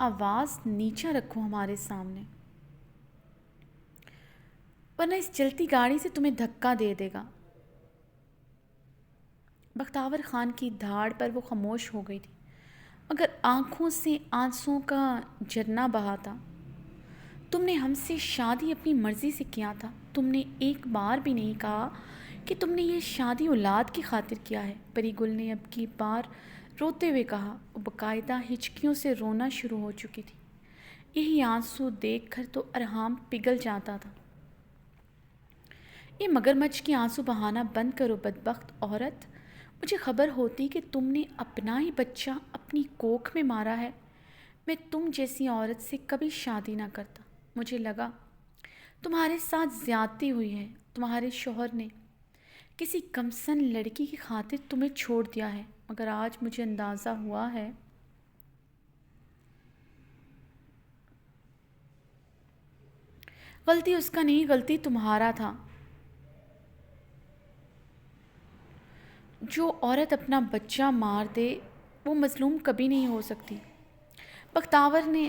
آواز نیچا رکھو ہمارے سامنے، ورنہ اس چلتی گاڑی سے تمہیں دھکا دے دے گا۔ بختیور خان کی دھاڑ پر وہ خاموش ہو گئی تھی، مگر آنکھوں سے آنسوں کا جھرنا بہا تھا۔ تم نے ہم سے شادی اپنی مرضی سے کیا تھا، تم نے ایک بار بھی نہیں کہا کہ تم نے یہ شادی اولاد کی خاطر کیا ہے۔ پری گل نے اب کی بار روتے ہوئے کہا۔ وہ باقاعدہ ہچکیوں سے رونا شروع ہو چکی تھی۔ یہی آنسو دیکھ کر تو ارحام پگھل جاتا تھا۔ یہ مگرمچھ کی آنسو بہانا بند کرو بدبخت عورت، مجھے خبر ہوتی کہ تم نے اپنا ہی بچہ اپنی کوکھ میں مارا ہے، میں تم جیسی عورت سے کبھی شادی نہ کرتا۔ مجھے لگا تمہارے ساتھ زیادتی ہوئی ہے، تمہارے شوہر نے کسی کمسن لڑکی کی خاطر تمہیں چھوڑ دیا ہے، مگر آج مجھے اندازہ ہوا ہے غلطی اس کا نہیں، غلطی تمہارا تھا۔ جو عورت اپنا بچہ مار دے وہ مظلوم کبھی نہیں ہو سکتی۔ بختیور نے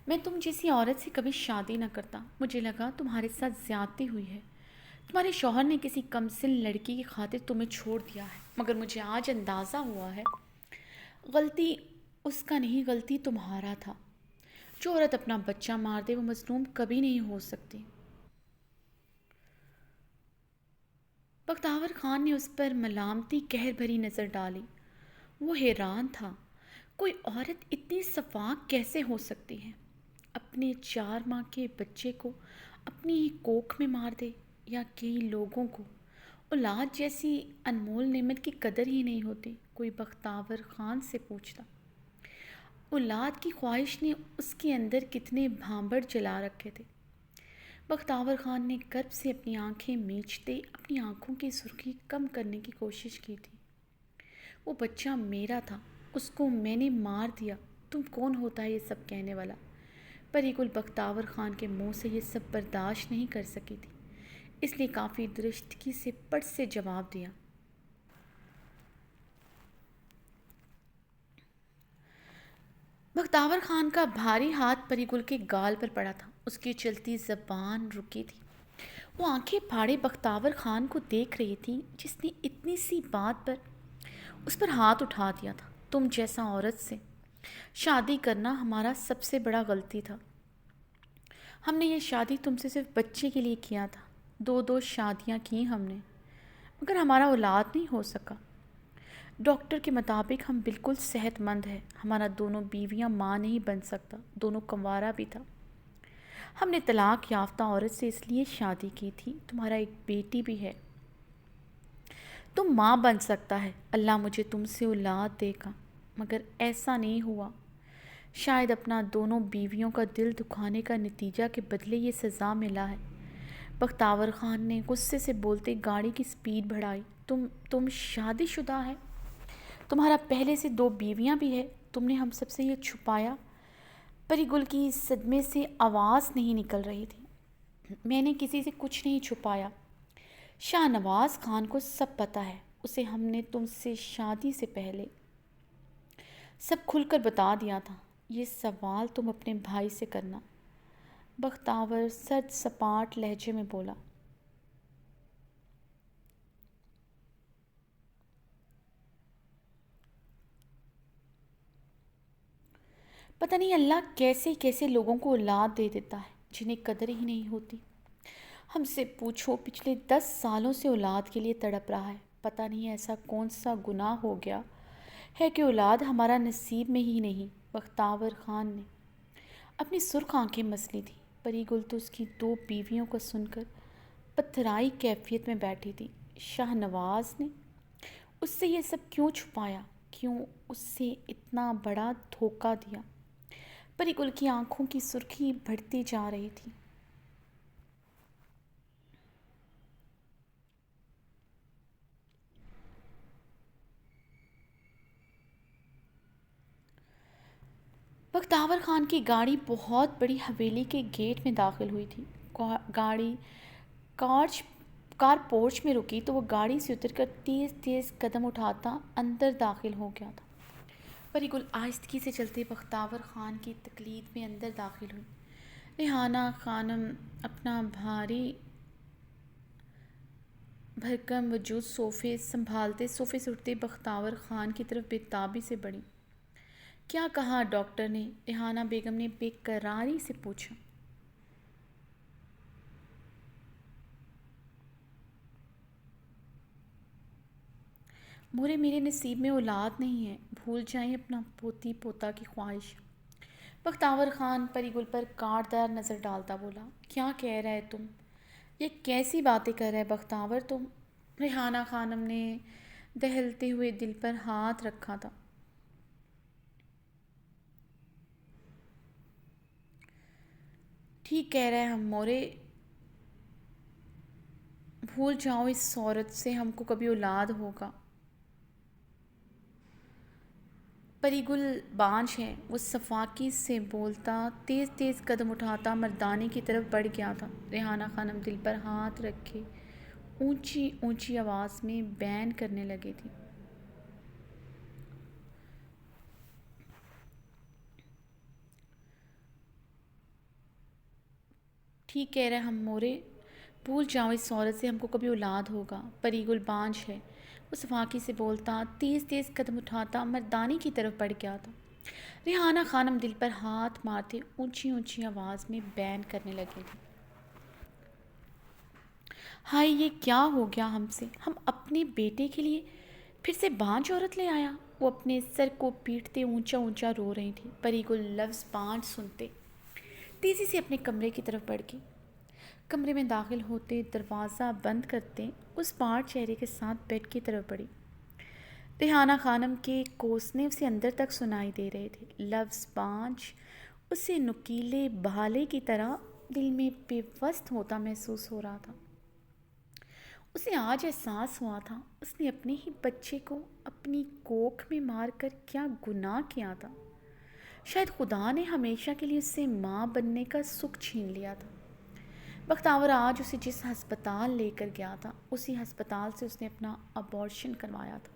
میں تم جیسی عورت سے کبھی شادی نہ کرتا، مجھے لگا تمہارے ساتھ زیادتی ہوئی ہے، تمہارے شوہر نے کسی کمسن لڑکی کی خاطر تمہیں چھوڑ دیا ہے، مگر مجھے آج اندازہ ہوا ہے غلطی اس کا نہیں، غلطی تمہارا تھا۔ جو عورت اپنا بچہ مار دے وہ مظلوم کبھی نہیں ہو سکتی۔ بختیور خان نے اس پر ملامتی قہر بھری نظر ڈالی۔ وہ حیران تھا، کوئی عورت اتنی شفاق کیسے ہو سکتی ہے؟ اپنے 4 ماہ کے بچے کو اپنی ہی کوکھ میں مار دے، یا کئی لوگوں کو اولاد جیسی انمول نعمت کی قدر ہی نہیں ہوتی۔ کوئی بختیور خان سے پوچھتا، اولاد کی خواہش نے اس کے اندر کتنے بھانبڑ جلا رکھے تھے۔ بختیور خان نے کرب سے اپنی آنکھیں مینچتے اپنی آنکھوں کی سرخی کم کرنے کی کوشش کی تھی۔ وہ بچہ میرا تھا، اس کو میں نے مار دیا، تم کون ہوتا ہے یہ سب کہنے والا؟ پری گل بختیور خان کے منہ سے یہ سب برداشت نہیں کر سکی تھی، اس لیے کافی درستگی سے پٹ سے جواب دیا۔ بختیور خان کا بھاری ہاتھ پری گل کے گال پر پڑا تھا، اس کی چلتی زبان رکی تھی۔ وہ آنکھیں پھاڑے بختیور خان کو دیکھ رہی تھی جس نے اتنی سی بات پر اس پر ہاتھ اٹھا دیا تھا۔ تم جیسا عورت سے شادی کرنا ہمارا سب سے بڑا غلطی تھا۔ ہم نے یہ شادی تم سے صرف بچے کے لیے کیا تھا، 2 شادیاں کی ہم نے، مگر ہمارا اولاد نہیں ہو سکا۔ ڈاکٹر کے مطابق ہم بالکل صحت مند ہیں، ہمارا دونوں بیویاں ماں نہیں بن سکتا، دونوں کنوارا بھی تھا۔ ہم نے طلاق یافتہ عورت سے اس لیے شادی کی تھی، تمہارا ایک بیٹی بھی ہے، تم ماں بن سکتا ہے، اللہ مجھے تم سے اولاد دے گا، مگر ایسا نہیں ہوا۔ شاید اپنا دونوں بیویوں کا دل دکھانے کا نتیجہ کے بدلے یہ سزا ملا ہے۔ بختیور خان نے غصے سے بولتے گاڑی کی سپیڈ بڑھائی۔ تم شادی شدہ ہے، تمہارا پہلے سے 2 بیویاں بھی ہے، تم نے ہم سب سے یہ چھپایا؟ پری گل کی صدمے سے آواز نہیں نکل رہی تھی۔ میں نے کسی سے کچھ نہیں چھپایا، شاہ نواز خان کو سب پتہ ہے، اسے ہم نے تم سے شادی سے پہلے سب کھل کر بتا دیا تھا۔ یہ سوال تم اپنے بھائی سے کرنا۔ بختیور سرد سپاٹ لہجے میں بولا۔ پتہ نہیں اللہ کیسے کیسے لوگوں کو اولاد دے دیتا ہے جنہیں قدر ہی نہیں ہوتی۔ ہم سے پوچھو، پچھلے 10 سالوں سے اولاد کے لیے تڑپ رہا ہے، پتہ نہیں ایسا کون سا گناہ ہو گیا ہے کہ اولاد ہمارا نصیب میں ہی نہیں۔ بختیور خان نے اپنی سرخ آنکھیں مسلی تھی۔ پری گل تو اس کی 2 بیویوں کو سن کر پتھرائی کیفیت میں بیٹھی تھی۔ شاہ نواز نے اس سے یہ سب کیوں چھپایا، کیوں اس سے اتنا بڑا دھوکہ دیا؟ پری گل کی آنکھوں کی سرخی بڑھتی جا رہی تھی۔ بختیور خان کی گاڑی بہت بڑی حویلی کے گیٹ میں داخل ہوئی تھی۔ گاڑی کارچ کار پورچ میں رکی تو وہ گاڑی سے اتر کر تیز تیز قدم اٹھاتا اندر داخل ہو گیا تھا۔ پری گل آہستگی سے چلتے بختاور خان کی تقلید میں اندر داخل ہوئی۔ ریحانہ خانم اپنا بھاری بھرکم وجود صوفے سنبھالتے صوفے سے اٹھتے بختاور خان کی طرف بے تابی سے بڑھی۔ کیا کہا ڈاکٹر نے؟ ریحانہ بیگم نے بے قراری سے پوچھا۔ مورے میرے نصیب میں اولاد نہیں ہے، بھول جائیں اپنا پوتی پوتا کی خواہش۔ بختاور خان پری گل پر کاٹدار نظر ڈالتا بولا، کیا کہہ رہے تم؟ یہ کیسی باتیں کر رہے بختاور تم؟ ریحانہ خانم نے دہلتے ہوئے دل پر ہاتھ رکھا تھا۔ ٹھیک کہہ رہے ہم مورے، بھول جاؤ اس عورت سے ہم کو کبھی اولاد ہوگا۔ پری گل بانجھ ہے، وہ صفاقی سے بولتا تیز تیز قدم اٹھاتا مردانے کی طرف بڑھ گیا تھا۔ ریحانہ خانم دل پر ہاتھ رکھے اونچی اونچی آواز میں بیان کرنے لگی تھی۔ ٹھیک کہہ رہے ہم مورے، بھول جاؤ اس عورت سے ہم کو کبھی اولاد ہوگا۔ پری گل بانجھ ہے، وہ صفاقی سے بولتا تیز تیز قدم اٹھاتا مردانے کی طرف بڑھ گیا تھا۔ ریحانہ خانم دل پر ہاتھ مارتے اونچی اونچی آواز میں بیان کرنے لگی تھی۔ ہائے یہ کیا ہو گیا ہم سے؟ ہم اپنے بیٹے کے لیے پھر سے بانجھ عورت لے آیا۔ وہ اپنے سر کو پیٹتے اونچا اونچا رو رہی تھی۔ پری گل لفظ بانجھ سنتے تیزی سے اپنے کمرے کی طرف بڑھ گئی۔ کمرے میں داخل ہوتے دروازہ بند کرتے اس پار چہرے کے ساتھ بیڈ کی طرف بڑھی۔ ریحانہ خانم کے کوسنے اسے اندر تک سنائی دے رہے تھے۔ لفظ بانجھ اسے نکیلے بھالے کی طرح دل میں پیوست ہوتا محسوس ہو رہا تھا۔ اسے آج احساس ہوا تھا اس نے اپنے ہی بچے کو اپنی کوکھ میں مار کر کیا گناہ کیا تھا۔ شاید خدا نے ہمیشہ کے لیے اس سے ماں بننے کا سکھ چھین لیا تھا۔ بختاور آج اسے جس ہسپتال لے کر گیا تھا اسی ہسپتال سے اس نے اپنا ابارشن کروایا تھا۔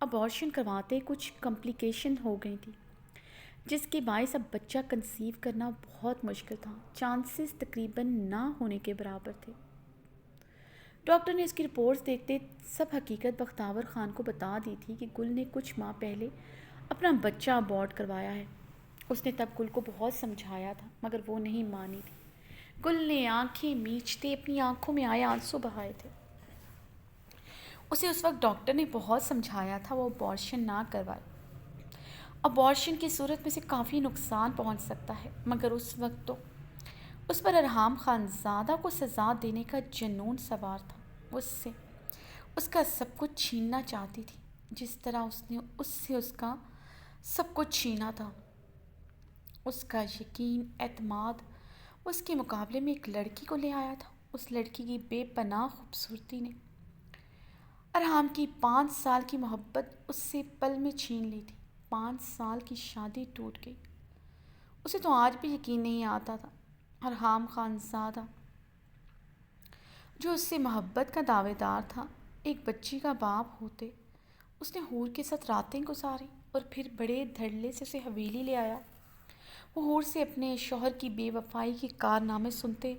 ابارشن کرواتے کچھ کمپلیکیشن ہو گئی تھی جس کے باعث اب بچہ کنسیو کرنا بہت مشکل تھا۔ چانسز تقریباً نہ ہونے کے برابر تھے۔ ڈاکٹر نے اس کی رپورٹس دیکھتے سب حقیقت بختاور خان کو بتا دی تھی کہ گل نے کچھ ماہ پہلے اپنا بچہ ابارٹ کروایا ہے۔ اس نے تب گل کو بہت سمجھایا تھا مگر وہ نہیں مانی تھی۔ گل نے آنکھیں میچتے اپنی آنکھوں میں آئے آنسو بہائے تھے۔ اسے اس وقت ڈاکٹر نے بہت سمجھایا تھا وہ ابارشن نہ کروائے۔ ابارشن کی صورت میں سے کافی نقصان پہنچ سکتا ہے، مگر اس وقت تو اس پر ارحام خانزادہ کو سزا دینے کا جنون سوار تھا۔ اس کا سب کچھ چھیننا چاہتی تھی، جس طرح اس نے اس کا سب کچھ چھینا تھا۔ اس کا یقین، اعتماد۔ وہ اس کے مقابلے میں ایک لڑکی کو لے آیا تھا۔ اس لڑکی کی بے پناہ خوبصورتی نے ارحام کی 5 سال کی محبت اس سے پل میں چھین لی تھی۔ 5 سال کی شادی ٹوٹ گئی۔ اسے تو آج بھی یقین نہیں آتا تھا۔ ارحام خانزادہ جو اس سے محبت کا دعوے دار تھا، ایک بچی کا باپ ہوتے اس نے حور کے ساتھ راتیں گزاری اور پھر بڑے دھڑلے سے اسے حویلی لے آیا۔ وہ حور سے اپنے شوہر کی بے وفائی کے کارنامے سنتے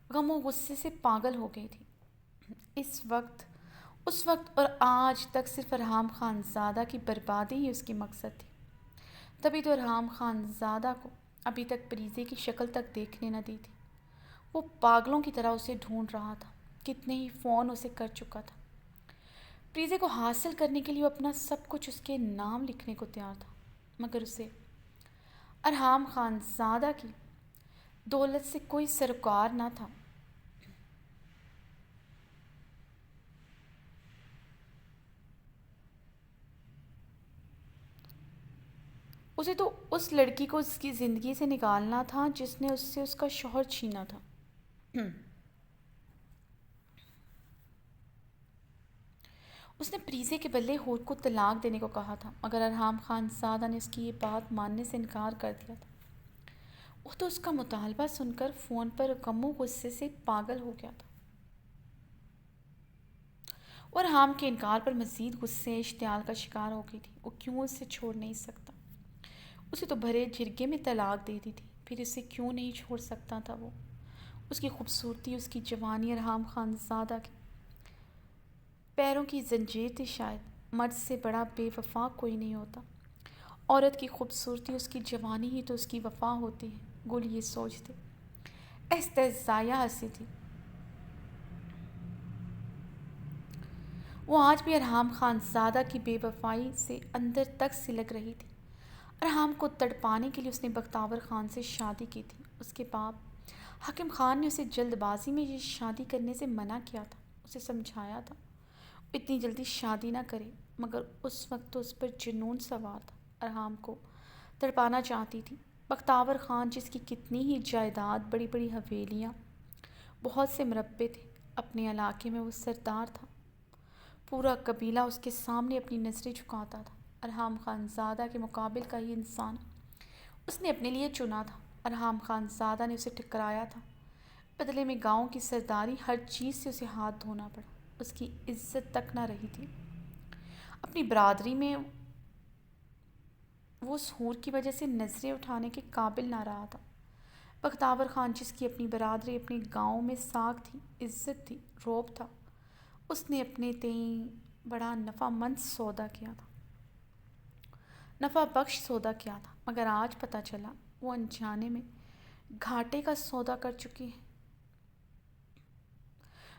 غم و غصے سے پاگل ہو گئی تھی۔ اس وقت اور آج تک صرف ارحام خانزادہ کی بربادی ہی اس کی مقصد تھی۔ تبھی تو ارحام خانزادہ کو ابھی تک پریزے کی شکل تک دیکھنے نہ دی تھی۔ وہ پاگلوں کی طرح اسے ڈھونڈ رہا تھا، کتنے ہی فون اسے کر چکا تھا۔ پریزے کو حاصل کرنے کے لیے وہ اپنا سب کچھ اس کے نام لکھنے کو تیار تھا، مگر اسے ارحام خانزادہ کی دولت سے کوئی سروکار نہ تھا۔ اسے تو اس لڑکی کو اس کی زندگی سے نکالنا تھا جس نے اس سے اس کا شوہر چھینا تھا۔ اس نے پریزے کے بدلے حور کو طلاق دینے کو کہا تھا، مگر ارحام خانزادہ نے اس کی یہ بات ماننے سے انکار کر دیا تھا۔ وہ تو اس کا مطالبہ سن کر فون پر غم و غصے سے پاگل ہو گیا تھا، اور حام کے انکار پر مزید غصے اشتعال کا شکار ہو گئی تھی۔ وہ کیوں اسے چھوڑ نہیں سکتا؟ اسے تو بھرے جرگے میں طلاق دے دی تھی، پھر اسے کیوں نہیں چھوڑ سکتا تھا وہ؟ اس کی خوبصورتی، اس کی جوانی ارحام خان زادہ کی پیروں کی زنجیر تھی شاید۔ مرد سے بڑا بے وفا کوئی نہیں ہوتا۔ عورت کی خوبصورتی، اس کی جوانی ہی تو اس کی وفا ہوتی ہے، گل یہ سوچتے۔ استہزائیہ ہنسی تھی۔ وہ آج بھی ارحام خان زادہ کی بے وفائی سے اندر تک سلگ رہی تھی۔ ارحام کو تڑپانے کے لیے اس نے بختیور خان سے شادی کی تھی۔ اس کے باپ حاکم خان نے اسے جلد بازی میں یہ شادی کرنے سے منع کیا تھا، اسے سمجھایا تھا وہ اتنی جلدی شادی نہ کرے، مگر اس وقت تو اس پر جنون سوار تھا۔ ارحام کو تڑپانا چاہتی تھی۔ بختیور خان، جس کی کتنی ہی جائیداد، بڑی بڑی حویلیاں، بہت سے مربے تھے، اپنے علاقے میں وہ سردار تھا، پورا قبیلہ اس کے سامنے اپنی نظریں جھکاتا تھا۔ ارحام خان زادہ کے مقابل کا ہی انسان اس نے اپنے لیے چنا تھا۔ ارحام خان زادہ نے اسے ٹھکرایا تھا، بدلے میں گاؤں کی سرداری، ہر چیز سے اسے ہاتھ دھونا پڑا، اس کی عزت تک نہ رہی تھی۔ اپنی برادری میں وہ اس حور کی وجہ سے نظریں اٹھانے کے قابل نہ رہا تھا۔ بختیور خان، جس کی اپنی برادری، اپنے گاؤں میں ساکھ تھی، عزت تھی، روب تھا، اس نے اپنے تئیں بڑا نفع مند سودا کیا تھا، نفع بخش سودا کیا تھا، مگر آج پتہ چلا وہ انجانے میں گھاٹے کا سودا کر چکی ہے۔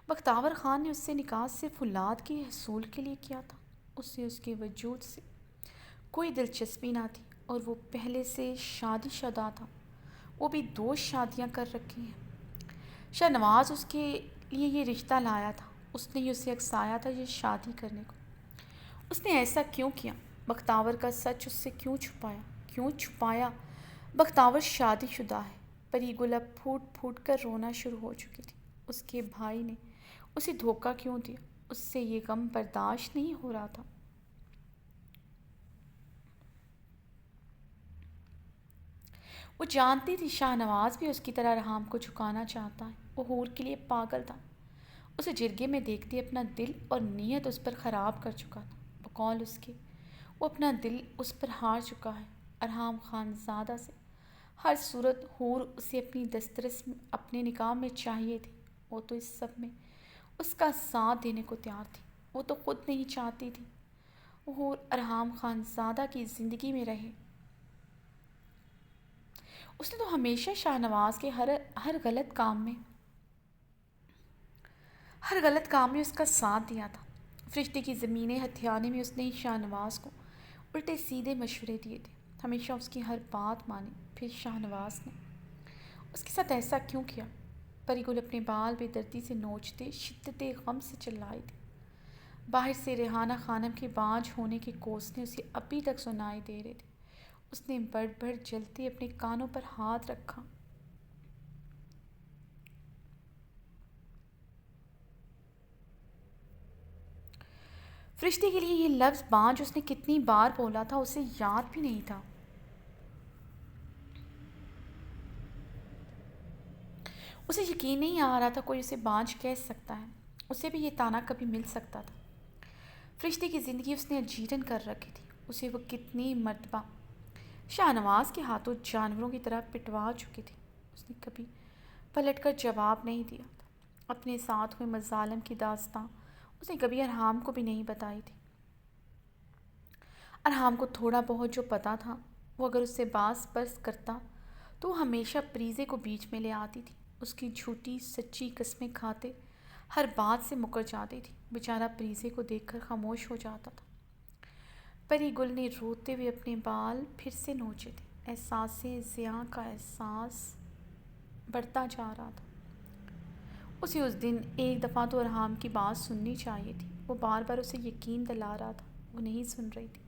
بختیور خان نے اس سے نکاح صرف اولاد کے حصول کے لیے کیا تھا، اسے اس کے وجود سے کوئی دلچسپی نہ تھی، اور وہ پہلے سے شادی شدہ تھا، وہ بھی 2 شادیاں کر رکھی ہیں۔ شاہ نواز اس کے لیے یہ رشتہ لایا تھا، اس نے ہی اسے اکسایا تھا یہ شادی کرنے کو۔ اس نے ایسا کیوں کیا؟ بختیور کا سچ اس سے کیوں چھپایا؟ کیوں چھپایا؟ بختیور شادی شدہ ہے۔ پری گل اب پھوٹ پھوٹ کر رونا شروع ہو چکی تھی۔ اس کے بھائی نے اسے دھوکہ کیوں دیا؟ اس سے یہ غم برداشت نہیں ہو رہا تھا۔ وہ جانتی تھی شاہ نواز بھی اس کی طرح ارحام کو جھکانا چاہتا ہے، وہ حور کے لیے پاگل تھا۔ اسے جرگے میں دیکھتی اپنا دل اور نیت اس پر خراب کر چکا تھا، بقول اس کے وہ اپنا دل اس پر ہار چکا ہے۔ ارحام خان زادہ سے ہر صورت حور اسے اپنی دسترس میں، اپنے نکاح میں چاہیے تھی۔ وہ تو اس سب میں اس کا ساتھ دینے کو تیار تھی، وہ تو خود نہیں چاہتی تھی وہ حور ارحام خان زادہ کی زندگی میں رہے۔ اس نے تو ہمیشہ شاہ نواز کے ہر غلط کام میں اس کا ساتھ دیا تھا۔ فرشتے کی زمینیں ہتھیانے میں اس نے شاہ نواز کو الٹے سیدھے مشورے دیے تھے، ہمیشہ اس کی ہر بات مانی۔ پھر شاہ نواز نے اس کے ساتھ ایسا کیوں کیا؟ پری گل اپنے بال بے دردی سے نوچتے شدت غم سے چلائی تھی۔ باہر سے ریحانہ خانم کے بانجھ ہونے کے کوسنے اسے ابھی تک سنائی دے رہے تھے۔ اس نے بڑھ بڑھ جلتے اپنے کانوں پر ہاتھ رکھا۔ فرشتے کے لیے یہ لفظ بانجھ اس نے کتنی بار بولا تھا، اسے یاد بھی نہیں تھا۔ اسے یقین نہیں آ رہا تھا کوئی اسے بانجھ کہہ سکتا ہے، اسے بھی یہ طعنہ کبھی مل سکتا تھا۔ فرشتے کی زندگی اس نے اجیرن کر رکھی تھی، اسے وہ کتنی مرتبہ شاہ نواز کے ہاتھوں جانوروں کی طرح پٹوا چکی تھی۔ اس نے کبھی پلٹ کر جواب نہیں دیا تھا۔ اپنے ساتھ ہوئے مظالم کی داستاں اس نے کبھی ارحام کو بھی نہیں بتائی تھی۔ ارحام کو تھوڑا بہت جو پتہ تھا، وہ اگر اس سے باز پرس کرتا تو وہ ہمیشہ پریزے کو بیچ میں لے آتی تھی، اس کی جھوٹی سچی قسمیں کھاتے ہر بات سے مکر جاتی تھی۔ بیچارہ پریزے کو دیکھ کر خاموش ہو جاتا تھا۔ پری گل نے روتے ہوئے اپنے بال پھر سے نوچے تھے۔ احساس زیاں کا احساس بڑھتا جا رہا تھا۔ اسے اس دن ایک دفعہ تو ارحام کی بات سننی چاہیے تھی، وہ بار بار اسے یقین دلا رہا تھا، وہ نہیں سن رہی تھی۔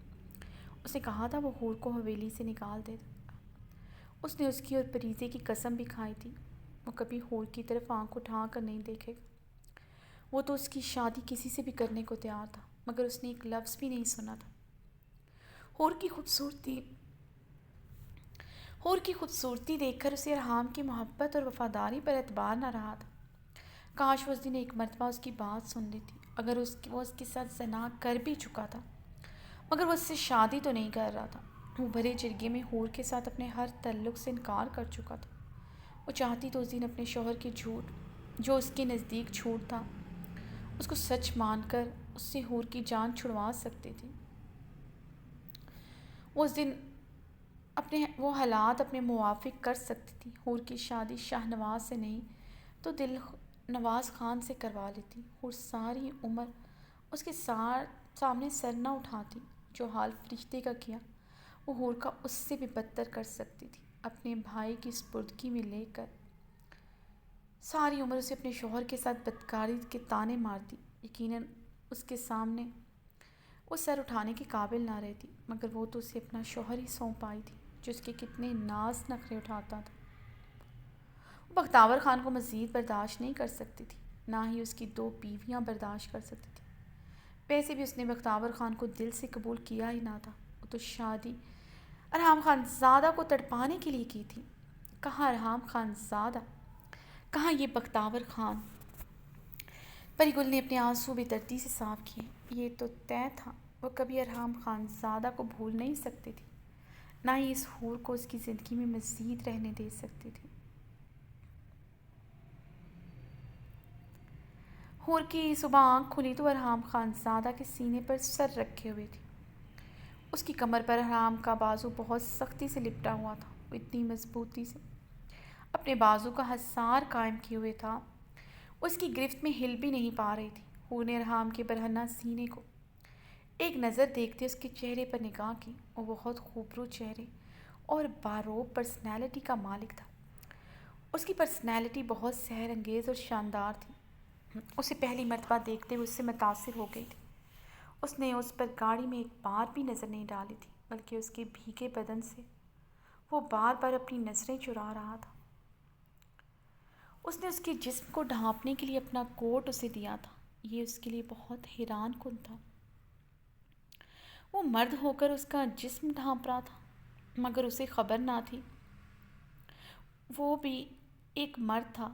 اس نے کہا تھا وہ حور کو حویلی سے نکال دے گا۔ اس نے اس کی اور پریزے کی قسم بھی کھائی تھی، وہ کبھی حور کی طرف آنکھ اٹھا کر نہیں دیکھے گا۔ وہ تو اس کی شادی کسی سے بھی کرنے کو تیار تھا، مگر اس نے ایک لفظ بھی نہیں سنا تھا۔ حور حور کی خوبصورتی دیکھ کر اسے ارحام کی محبت اور وفاداری پر اعتبار نہ رہا تھا۔ کاش وہ اس دن ایک مرتبہ اس کی بات سن لیتی، اگر وہ اس کے ساتھ زنا کر بھی چکا تھا، مگر وہ اس سے شادی تو نہیں کر رہا تھا۔ وہ بھرے جرگے میں حور کے ساتھ اپنے ہر تعلق سے انکار کر چکا تھا۔ وہ چاہتی تو اس دن اپنے شوہر کے جھوٹ، جو اس کے نزدیک جھوٹ تھا، اس کو سچ مان کر اس سے حور کی جان چھڑوا سکتی تھی۔ وہ اس دن وہ حالات اپنے موافق کر سکتی تھی۔ حور کی شادی شاہ نواز سے نہیں تو دل نواز خان سے کروا لیتی۔ حور ساری عمر اس کے سامنے سر نہ اٹھاتی۔ جو حال فرشتے کا کیا وہ حور کا اس سے بھی بدتر کر سکتی تھی۔ اپنے بھائی کی سپردگی میں لے کر ساری عمر اسے اپنے شوہر کے ساتھ بدکاری کے طعنے مارتی۔ یقیناً اس کے سامنے وہ سر اٹھانے کے قابل نہ رہتی، مگر وہ تو اسے اپنا شوہر ہی سونپ آئی تھی جو اس کے کتنے ناز نخرے اٹھاتا تھا۔ وہ بختیور خان کو مزید برداشت نہیں کر سکتی تھی، نہ ہی اس کی 2 بیویاں برداشت کر سکتی تھی۔ ویسے بھی اس نے بختیور خان کو دل سے قبول کیا ہی نہ تھا۔ وہ تو شادی ارحام خان زادہ کو تڑپانے کے لیے کی تھی۔ کہاں ارحام خان زادہ، کہاں یہ بختیور خان؟ پری گل نے اپنے آنسو بے دردی سے صاف کیے۔ یہ تو طے تھا، وہ کبھی ارحام خان زادہ کو بھول نہیں سکتی تھی، نہ ہی اس حور کو اس کی زندگی میں مزید رہنے دے سکتی تھی۔ حور کی صبح آنکھ کھلی تو ارحام خان زادہ کے سینے پر سر رکھے ہوئے تھی۔ اس کی کمر پر ارحام کا بازو بہت سختی سے لپٹا ہوا تھا۔ وہ اتنی مضبوطی سے اپنے بازو کا حصار قائم کیے ہوئے تھا، وہ اس کی گرفت میں ہل بھی نہیں پا رہی تھی۔ حور نے ارحام کے برہنہ سینے کو ایک نظر دیکھتے اس کے چہرے پر نگاہ کی۔ وہ بہت خوبرو چہرے اور باروب پرسنالٹی کا مالک تھا۔ اس کی پرسنالٹی بہت سحر انگیز اور شاندار تھی۔ اسے پہلی مرتبہ دیکھتے ہوئے اس سے متاثر ہو گئی تھی۔ اس نے اس پر گاڑی میں ایک بار بھی نظر نہیں ڈالی تھی، بلکہ اس کے بھیگے بدن سے وہ بار بار اپنی نظریں چرا رہا تھا۔ اس نے اس کے جسم کو ڈھانپنے کے لیے اپنا کوٹ اسے دیا تھا۔ یہ اس کے لیے بہت حیران کن تھا۔ وہ مرد ہو کر اس کا جسم ڈھانپ رہا تھا، مگر اسے خبر نہ تھی وہ بھی ایک مرد تھا۔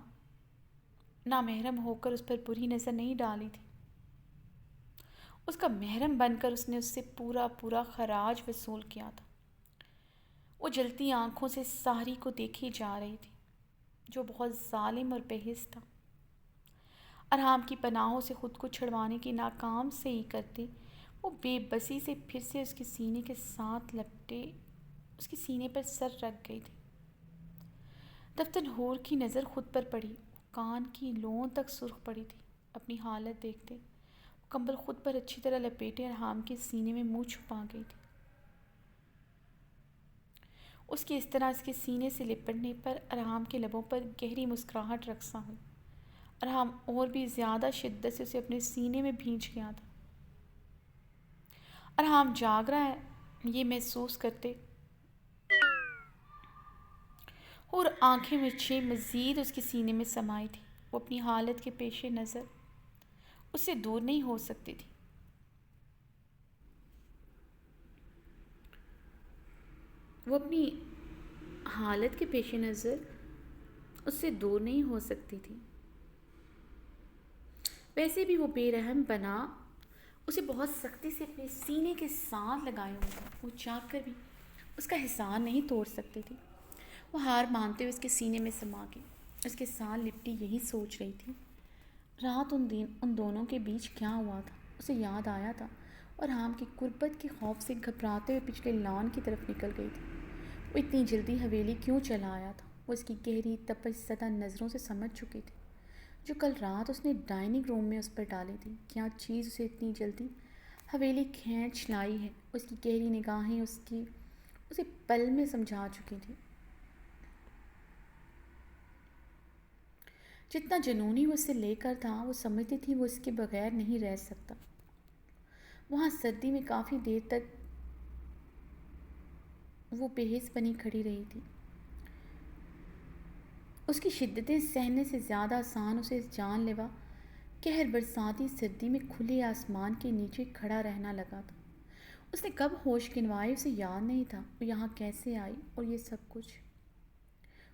نامحرم ہو کر اس پر بری نظر نہیں ڈالی تھی۔ اس کا محرم بن کر اس نے اس سے پورا خراج وصول کیا تھا۔ وہ جلتی آنکھوں سے ساری کو دیکھی جا رہی تھی، جو بہت ظالم اور بے حس تھا۔ ارحام کی پناہوں سے خود کو چھڑوانے کی ناکام سے ہی کرتے وہ بے بسی سے پھر سے اس کے سینے کے ساتھ لپٹے اس کے سینے پر سر رکھ گئی تھی۔ دفتن حور کی نظر خود پر پڑی۔ کان کی لوؤں تک سرخ پڑی تھی۔ اپنی حالت دیکھتے وہ کمبل خود پر اچھی طرح لپیٹے ارحام کے سینے میں منہ چھپا گئی تھی۔ اس کی اس طرح اس کے سینے سے لپٹنے پر ارحام کے لبوں پر گہری مسکراہٹ رقصاں ہوئی۔ ارحام اور بھی زیادہ شدت سے اسے اپنے سینے میں بھینچ گیا تھا۔ ارحام جاگ رہا ہے یہ محسوس کرتے اور آنکھیں مچھے مزید اس کے سینے میں سمائی تھی۔ وہ اپنی حالت کے پیش نظر اس سے دور نہیں ہو سکتی تھی۔ وہ اپنی حالت کے پیش نظر اس سے دور نہیں ہو سکتی تھی۔ ویسے بھی وہ بے رحم بنا اسے بہت سختی سے اپنے سینے کے ساتھ لگائے ہوئے تھا۔ وہ چاہ کر بھی اس کا حصار نہیں توڑ سکتی تھی۔ وہ ہار مانتے ہوئے اس کے سینے میں سما گئی۔ اس کے ساتھ لپٹی یہی سوچ رہی تھی، رات ان دونوں کے بیچ کیا ہوا تھا۔ اسے یاد آیا تھا اور ارحام کی قربت کے خوف سے گھبراتے ہوئے پچھلے لان کی طرف نکل گئی تھی۔ وہ اتنی جلدی حویلی کیوں چلا آیا تھا؟ وہ اس کی گہری تپش زدہ نظروں سے سمجھ چکی تھی، جو کل رات اس نے ڈائننگ روم میں اس پر ڈالی تھی۔ کیا چیز اسے اتنی جلدی حویلی کھینچ لائی ہے؟ اس کی گہری نگاہیں اسے پل میں سمجھا چکی تھی۔ جتنا جنونی وہ اسے لے کر تھا، وہ سمجھتی تھی وہ اس کے بغیر نہیں رہ سکتا۔ وہاں سردی میں کافی دیر تک وہ بے حس بنی کھڑی رہی تھی۔ اس کی شدتیں سہنے سے زیادہ آسان اسے جان لیوا قہر برساتی سردی میں کھلے آسمان کے نیچے کھڑا رہنا لگا تھا۔ اس نے کب ہوش گنوائے اسے یاد نہیں تھا، وہ یہاں کیسے آئی اور یہ سب کچھ۔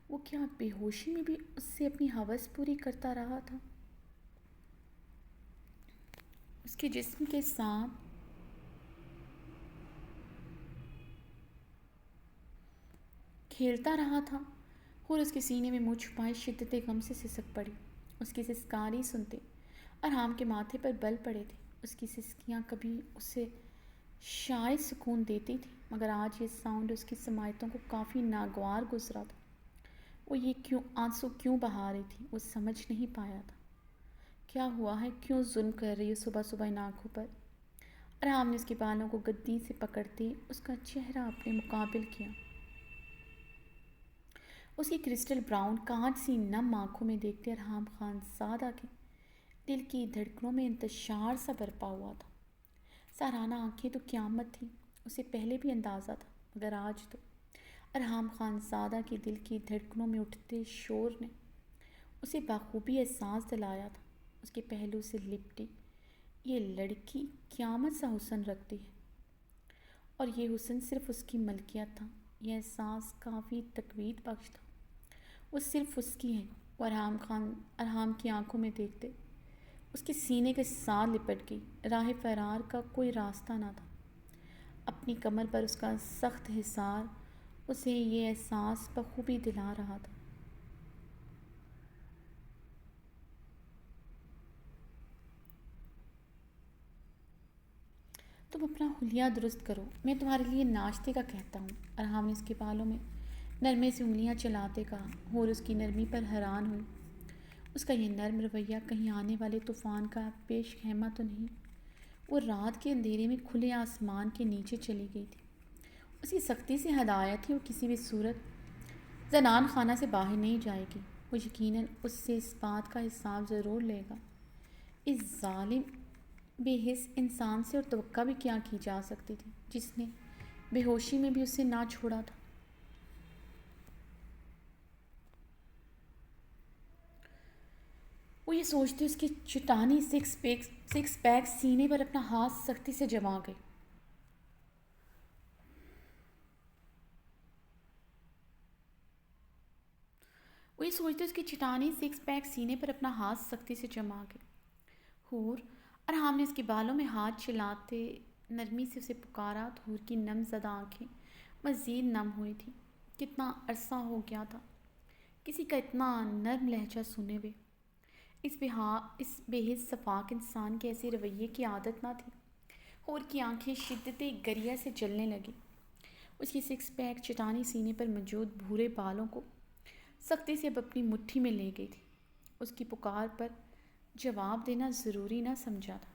وہ کیا بے ہوشی میں بھی اس سے اپنی ہوس پوری کرتا رہا تھا؟ اس کے جسم کے ساتھ کھیلتا رہا تھا، اور اس کے سینے میں منہ چھپائے شدت غم سے سسک پڑی۔ اس کی سسکاری سنتے ارحام کے ماتھے پر بل پڑے تھے۔ اس کی سسکیاں کبھی اسے شاید سکون دیتی تھی، مگر آج یہ ساؤنڈ اس کی سماعتوں کو کافی ناگوار گزرا تھا۔ وہ یہ آنسو کیوں بہا رہی تھی، وہ سمجھ نہیں پایا تھا۔ کیا ہوا ہے، کیوں ظلم کر رہی ہے صبح صبح ان آنکھوں پر؟ ارحام نے اس کے بالوں کو گدی سے پکڑتے اس کا چہرہ اپنے مقابل کیا۔ اس کی کرسٹل براؤن کانچ سی نم آنکھوں میں دیکھتے ارحام خان زادہ کے دل کی دھڑکنوں میں انتشار سا برپا ہوا تھا۔ سہرانہ آنکھیں تو قیامت تھیں، اسے پہلے بھی اندازہ تھا، مگر آج تو ارحام خان زادہ کے دل کی دھڑکنوں میں اٹھتے شور نے اسے بخوبی احساس دلایا تھا۔ اس کے پہلو سے لپٹی یہ لڑکی قیامت سا حسن رکھتی ہے، اور یہ حسن صرف اس کی ملکیت تھا۔ یہ احساس کافی تقویت بخش تھا۔ وہ صرف اس کی ہے۔ وہ ارحام کی آنکھوں میں دیکھتے اس کے سینے کے ساتھ لپٹ گئی۔ راہ فرار کا کوئی راستہ نہ تھا۔ اپنی کمر پر اس کا سخت حصار اسے یہ احساس بخوبی دلا رہا تھا۔ تم اپنا حلیہ درست کرو، میں تمہارے لیے ناشتے کا کہتا ہوں، ارحام نے اس کے بالوں میں نرمے سے انگلیاں چلاتے کہا، اور اس کی نرمی پر حیران ہوئی۔ اس کا یہ نرم رویہ کہیں آنے والے طوفان کا پیش خیمہ تو نہیں؟ وہ رات کے اندھیرے میں کھلے آسمان کے نیچے چلی گئی تھی۔ اس کی سختی سے ہدایت تھی، وہ کسی بھی صورت زنان خانہ سے باہر نہیں جائے گی۔ وہ یقیناً اس سے اس بات کا حساب ضرور لے گا۔ اس ظالم بے حس انسان سے اور توقع بھی کیا کی جا سکتی تھی، جس نے بے ہوشی میں بھی اسے نہ چھوڑا تھا۔ وہ یہ سوچتے اس کی چٹانی سکس پیک سینے پر اپنا ہاتھ سختی سے جما گئی۔ حور ارحام نے اس کے بالوں میں ہاتھ چلاتے نرمی سے اسے پکارا تو حور کی نم زدہ آنکھیں مزید نم ہوئی تھیں۔ کتنا عرصہ ہو گیا تھا کسی کا اتنا نرم لہجہ سنے ہوئے۔ اس بے حس شفاق انسان کے ایسے رویے کی عادت نہ تھی۔ حور کی آنکھیں شدت گریہ سے جلنے لگیں۔ اس کی سکس پیک چٹانی سینے پر موجود بھورے بالوں کو سختی سے اب اپنی مٹھی میں لے گئی تھی۔ اس کی پکار پر جواب دینا ضروری نہ سمجھا تھا۔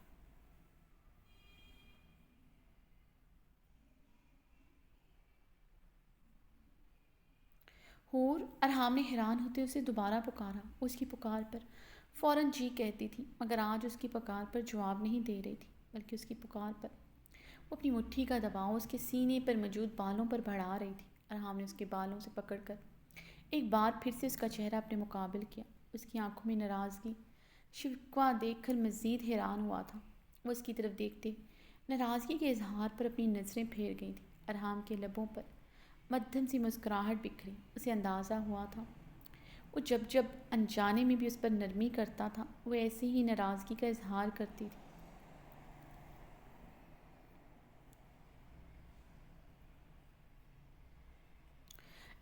حور ارحام نے حیران ہوتے اسے دوبارہ پکارا۔ اس کی پکار پر فوراً جی کہتی تھی، مگر آج اس کی پکار پر جواب نہیں دے رہی تھی، بلکہ اس کی پکار پر وہ اپنی مٹھی کا دباؤ اس کے سینے پر موجود بالوں پر بڑھا رہی تھی۔ ارحام نے اس کے بالوں سے پکڑ کر ایک بار پھر سے اس کا چہرہ اپنے مقابل کیا۔ اس کی آنکھوں میں ناراضگی شکوہ دیکھ کر مزید حیران ہوا تھا۔ وہ اس کی طرف دیکھتے ناراضگی کے اظہار پر اپنی نظریں پھیر گئی تھیں۔ ارحام کے لبوں پر مدھم سی مسکراہٹ بکھری۔ اسے اندازہ ہوا تھا وہ جب انجانے میں بھی اس پر نرمی کرتا تھا، وہ ایسے ہی ناراضگی کا اظہار کرتی تھی۔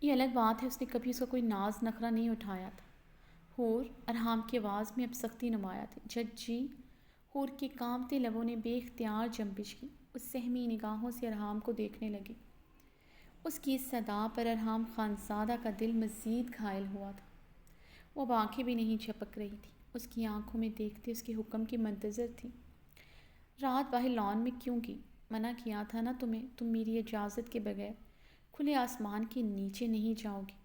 یہ الگ بات ہے اس نے کبھی اس کا کوئی ناز نخرہ نہیں اٹھایا تھا۔ حور ارحام کی آواز میں اب سختی نمایاں تھی۔ جج جی، حور کے کانپتے لبوں نے بے اختیار جنبش کی۔ اس سہمی نگاہوں سے ارحام کو دیکھنے لگی۔ اس کی اس صدا پر ارحام خانزادہ کا دل مزید گھائل ہوا تھا۔ وہ اب آنکھیں بھی نہیں جھپک رہی تھی، اس کی آنکھوں میں دیکھتے اس کے حکم کی منتظر تھی۔ رات باہر لان میں کیوں کی؟ منع کیا تھا نا تمہیں، تم میری اجازت کے بغیر کھلے آسمان کے نیچے نہیں جاؤ گی۔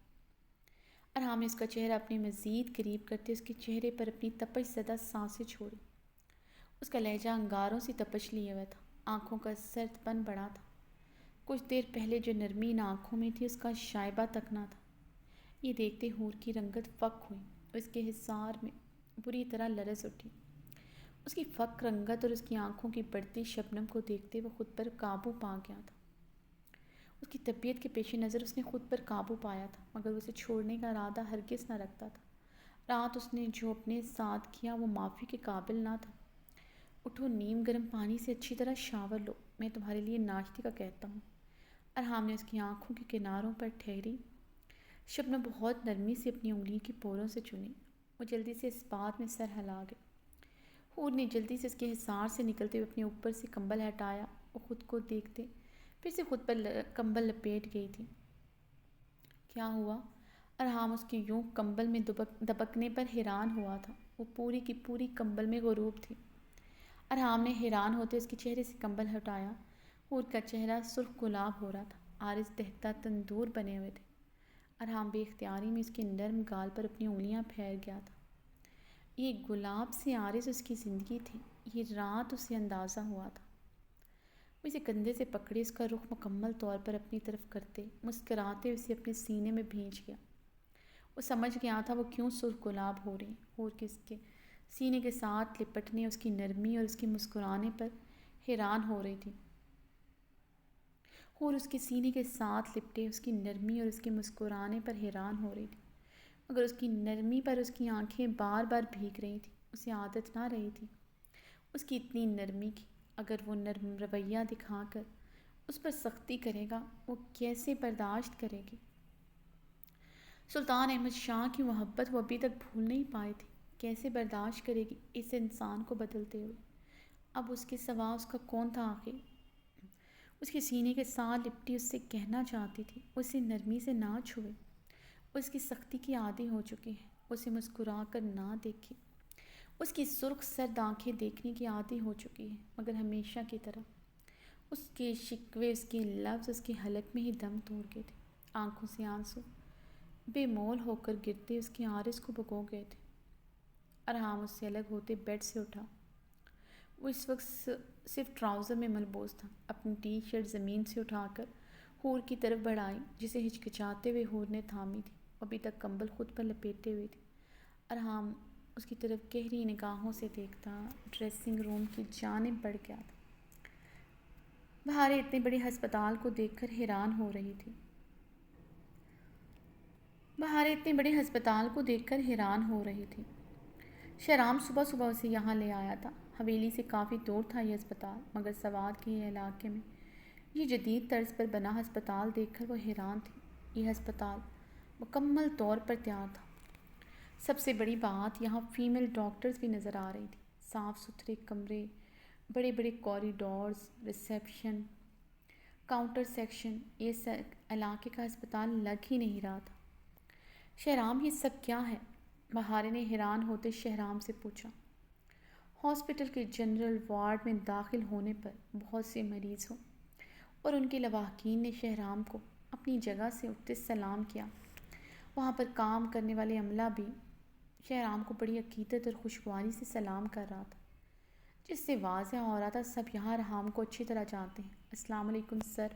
ارحام نے اس کا چہرہ اپنے مزید قریب کرتے اس کے چہرے پر اپنی تپش زدہ سانسیں چھوڑی۔ اس کا لہجہ انگاروں سے تپش لیے ہوا تھا، آنکھوں کا سرد پن بڑا تھا۔ کچھ دیر پہلے جو نرمی ان آنکھوں میں تھی اس کا شائبہ تک نہ تھا۔ یہ دیکھتے حور کی رنگت فک ہوئی، اس کے حصار میں بری طرح لرز اٹھی۔ اس کی فک رنگت اور اس کی آنکھوں کی بڑھتی شبنم کو دیکھتے وہ خود پر قابو پا گیا تھا۔ اس کی طبیعت کے پیش نظر اس نے خود پر قابو پایا تھا، مگر اسے چھوڑنے کا ارادہ ہرگز نہ رکھتا تھا۔ رات اس نے جو اپنے ساتھ کیا وہ معافی کے قابل نہ تھا۔ اٹھو، نیم گرم پانی سے اچھی طرح شاور لو، میں تمہارے لیے ناشتے کا کہتا ہوں۔ ارحام نے اس کی آنکھوں کے کناروں پر ٹھہری شبنم بہت نرمی سے اپنی انگلی کی پوروں سے چنی۔ وہ جلدی سے اس بات میں سر ہلا گئی۔ حور نے جلدی سے اس کے حصار سے نکلتے ہوئے اپنے اوپر سے کمبل ہٹایا۔ وہ خود کو دیکھتے پھر سے خود پر کمبل لپیٹ گئی تھی۔ کیا ہوا؟ ارحام اس کے یوں کمبل میں دبکنے پر حیران ہوا تھا۔ وہ پوری کی پوری کمبل میں غروب تھی۔ ارحام نے حیران ہوتے اس کے چہرے سے کمبل ہٹایا۔ حور کا چہرہ سرخ گلاب ہو رہا تھا، عارض دہتا تندور بنے ہوئے تھے۔ ارحام بے اختیاری میں اس کے نرم گال پر اپنی انگلیاں پھیر گیا تھا۔ یہ گلاب سے عارض اس کی زندگی تھی، یہ رات اسے اندازہ ہوا تھا۔ وہ اسے کندھے سے پکڑے اس کا رخ مکمل طور پر اپنی طرف کرتے مسکراتے اسے اپنے سینے میں بھینچ گیا۔ وہ سمجھ گیا تھا وہ کیوں سرخ گلاب ہو رہی، اور کس کے سینے کے ساتھ لپٹنے، اس کی نرمی اور اس کی مسکرانے پر حیران ہو رہی تھی۔ اور اس کے سینے کے ساتھ لپٹے اس کی نرمی اور اس کے مسکرانے پر حیران ہو رہی تھی، مگر اس کی نرمی پر اس کی آنکھیں بار بار بھیگ رہی تھیں۔ اسے عادت نہ رہی تھی اس کی اتنی نرمی کی۔ اگر وہ نرم رویہ دکھا کر اس پر سختی کرے گا، وہ کیسے برداشت کرے گی؟ سلطان احمد شاہ کی محبت وہ ابھی تک بھول نہیں پائے تھے، کیسے برداشت کرے گی اس انسان کو بدلتے ہوئے؟ اب اس کے سوا اس کا کون تھا آخر؟ اس کے سینے کے ساتھ لپٹی اس سے کہنا چاہتی تھی اسے نرمی سے نہ چھوئے، اس کی سختی کی عادی ہو چکی ہے، اسے مسکرا کر نہ دیکھے، اس کی سرخ سرد آنکھیں دیکھنے کی عادی ہو چکی ہے، مگر ہمیشہ کی طرح اس کے شکوے، اس کے لفظ اس کے حلق میں ہی دم توڑ گئے تھے۔ آنکھوں سے آنسو بے مول ہو کر گرتے اس کے عارض کو بھگو گئے تھے۔ ارحام اس سے الگ ہوتے بیڈ سے اٹھا۔ وہ اس وقت صرف ٹراؤزر میں ملبوس تھا۔ اپنی ٹی شرٹ زمین سے اٹھا کر حور کی طرف بڑھائی، جسے ہچکچاتے ہوئے حور نے تھامی تھی۔ ابھی تک کمبل خود پر لپیٹے ہوئی تھی۔ ارحام اس کی طرف گہری نگاہوں سے دیکھتا ڈریسنگ روم کی جانب بڑھ گیا تھا۔ بہاریں اتنے بڑے ہسپتال کو دیکھ کر حیران ہو رہی تھی۔ شہرام صبح صبح اسے یہاں لے آیا تھا۔ حویلی سے کافی دور تھا یہ ہسپتال، مگر سوات کے علاقے میں یہ جدید طرز پر بنا ہسپتال دیکھ کر وہ حیران تھی۔ یہ ہسپتال مکمل طور پر تیار تھا۔ سب سے بڑی بات، یہاں فیمیل ڈاکٹرز بھی نظر آ رہی تھی۔ صاف ستھرے کمرے، بڑے بڑے کوریڈورز، ریسیپشن، کاؤنٹر سیکشن، یہ علاقے کا ہسپتال لگ ہی نہیں رہا تھا۔ شہرام، یہ سب کیا ہے؟ بہارے نے حیران ہوتے شہرام سے پوچھا۔ ہاسپٹل کے جنرل وارڈ میں داخل ہونے پر بہت سے مریضوں اور ان کے لواحقین نے شہرام کو اپنی جگہ سے اٹھتے سلام کیا۔ وہاں پر کام کرنے والے عملہ بھی شہرام کو بڑی عقیدت اور خوشگواری سے سلام کر رہا تھا، جس سے واضح ہو رہا تھا سب یہاں ارحام کو اچھی طرح جانتے ہیں۔ السلام علیکم سر۔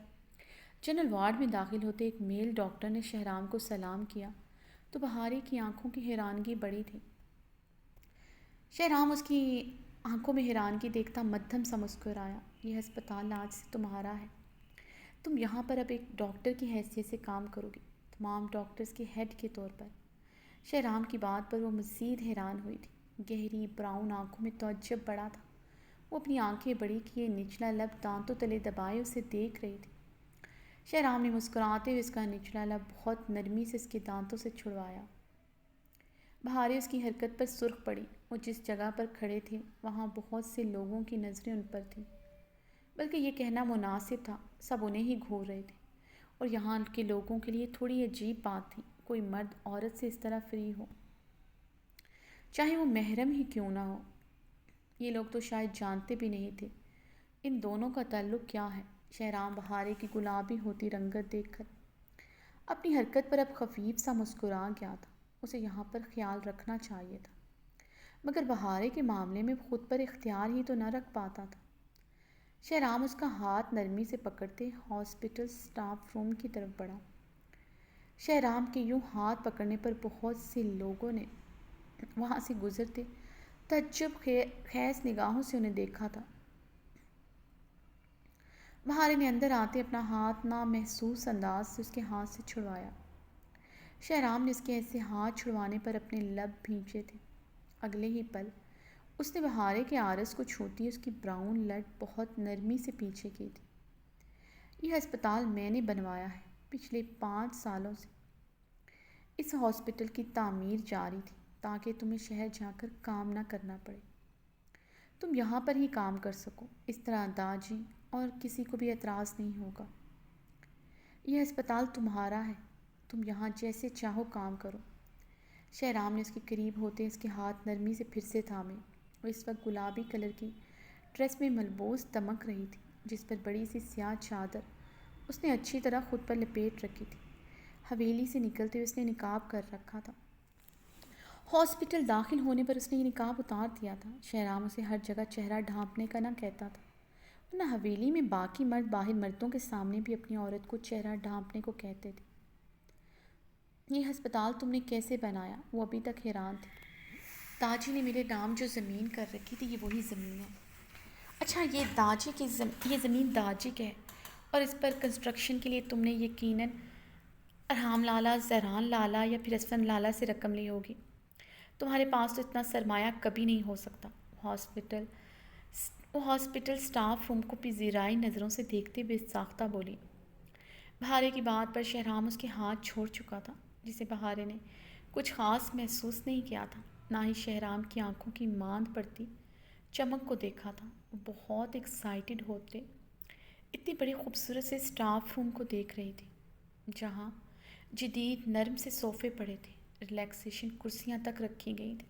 جنرل وارڈ میں داخل ہوتے ایک میل ڈاکٹر نے شہرام کو سلام کیا تو بہارے کی آنکھوں کی حیرانگی بڑی تھی۔ شہرام اس کی آنکھوں میں حیرانگی دیکھتا مدھم سا مسکرایا۔ یہ ہسپتال آج سے تمہارا ہے، تم یہاں پر اب ایک ڈاکٹر کی حیثیت سے کام کرو گی، تمام ڈاکٹرز کے ہیڈ کے طور پر۔ شہرام کی بات پر وہ مزید حیران ہوئی تھی۔ گہری براؤن آنکھوں میں تعجب بڑا تھا۔ وہ اپنی آنکھیں بڑی کیے نچلا لب دانتوں تلے دبائے اسے دیکھ رہی تھی۔ شہرام نے مسکراتے ہوئے اس کا نچلا لب بہت نرمی سے اس کے دانتوں سے چھڑوایا۔ بہارے اس کی حرکت پر سرخ پڑی۔ وہ جس جگہ پر کھڑے تھے وہاں بہت سے لوگوں کی نظریں ان پر تھیں، بلکہ یہ کہنا مناسب تھا سب انہیں ہی گھور رہے تھے، اور یہاں کے لوگوں کے لیے تھوڑی عجیب بات تھی کوئی مرد عورت سے اس طرح فری ہو، چاہے وہ محرم ہی کیوں نہ ہو۔ یہ لوگ تو شاید جانتے بھی نہیں تھے ان دونوں کا تعلق کیا ہے۔ شہرام بہارے کی گلابی ہوتی رنگت دیکھ کر اپنی حرکت پر اب خفیف سا مسکرا گیا تھا۔ اسے یہاں پر خیال رکھنا چاہیے تھا، مگر بہارے کے معاملے میں خود پر اختیار ہی تو نہ رکھ پاتا تھا۔ شہرام اس کا ہاتھ نرمی سے پکڑتے ہاسپٹل سٹاف روم کی طرف بڑھا۔ شہرام کے یوں ہاتھ پکڑنے پر بہت سے لوگوں نے وہاں سے گزرتے تعجب خیز نگاہوں سے انہیں دیکھا تھا۔ بہارے نے اندر آتے اپنا ہاتھ نامحسوس انداز سے اس کے ہاتھ سے چھڑوایا۔ شہرام نے اس کے ایسے ہاتھ چھڑوانے پر اپنے لب بھینچے تھے۔ اگلے ہی پل اس نے بہارے کے عارض کو چھوتی اس کی براؤن لٹ بہت نرمی سے پیچھے کی تھی۔ یہ ہسپتال میں نے بنوایا ہے، پچھلے 5 سالوں سے اس ہاسپٹل کی تعمیر جاری تھی تاکہ تمہیں شہر جا کر کام نہ کرنا پڑے، تم یہاں پر ہی کام کر سکو۔ اس طرح داجی اور کسی کو بھی اعتراض نہیں ہوگا۔ یہ ہسپتال تمہارا ہے، تم یہاں جیسے چاہو کام کرو۔ شہرام نے اس کے قریب ہوتے اس کے ہاتھ نرمی سے پھر سے تھامے۔ وہ اس وقت گلابی کلر کی ڈریس میں ملبوس دمک رہی تھی، جس پر بڑی سی سیاہ چادر اس نے اچھی طرح خود پر لپیٹ رکھی تھی۔ حویلی سے نکلتے ہوئے اس نے نقاب کر رکھا تھا۔ ہاسپٹل داخل ہونے پر اس نے یہ نقاب اتار دیا تھا۔ شہرام اسے ہر جگہ چہرہ ڈھانپنے کا نہ کہتا تھا، ورنہ حویلی میں باقی مرد باہر مردوں کے سامنے بھی اپنی عورت کو چہرہ ڈھانپنے کو کہتے تھے۔ یہ ہسپتال تم نے کیسے بنایا؟ وہ ابھی تک حیران تھی۔ داجی نے میرے نام جو زمین کر رکھی تھی، یہ وہی زمین ہے۔ اچھا، یہ زمین داجی کی ہے اور اس پر کنسٹرکشن کے لیے تم نے یقیناً ارحام لالا، زہران لالا یا پھر اسفند لالا سے رقم لی ہوگی۔ تمہارے پاس تو اتنا سرمایہ کبھی نہیں ہو سکتا۔ وہ ہاسپٹل سٹاف روم کو پذیرائی نظروں سے دیکھتے ہوئے ساختہ بولی۔ بہارے کی بات پر شہرام اس کے ہاتھ چھوڑ چکا تھا، جسے بہارے نے کچھ خاص محسوس نہیں کیا تھا۔ نہ ہی شہرام کی آنکھوں کی ماند پڑتی چمک کو دیکھا تھا۔ وہ بہت ایکسائٹڈ ہوتے اتنی بڑی خوبصورت سے سٹاف روم کو دیکھ رہی تھی، جہاں جدید نرم سے صوفے پڑے تھے، ریلیکسیشن کرسیاں تک رکھی گئی تھیں۔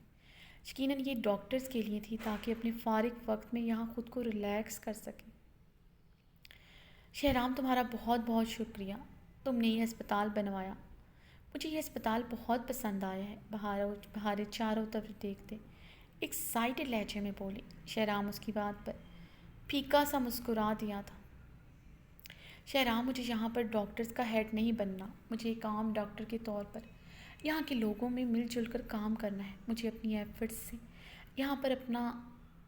یقیناً یہ ڈاکٹرز کے لیے تھی تاکہ اپنے فارغ وقت میں یہاں خود کو ریلیکس کر سکیں۔ شہرام، تمہارا بہت بہت شکریہ، تم نے یہ ہسپتال بنوایا۔ مجھے یہ ہسپتال بہت پسند آیا ہے۔ بہارے چاروں طرف دیکھتے ایکسائٹڈ لہجے میں بولی۔ شہرام اس کی بات پر پھیکا سا مسکرا دیا تھا۔ شہرام، مجھے یہاں پر ڈاکٹرز کا ہیڈ نہیں بننا، مجھے ایک عام ڈاکٹر کے طور پر یہاں کے لوگوں میں مل جل کر کام کرنا ہے۔ مجھے اپنی ایفرٹس سے یہاں پر اپنا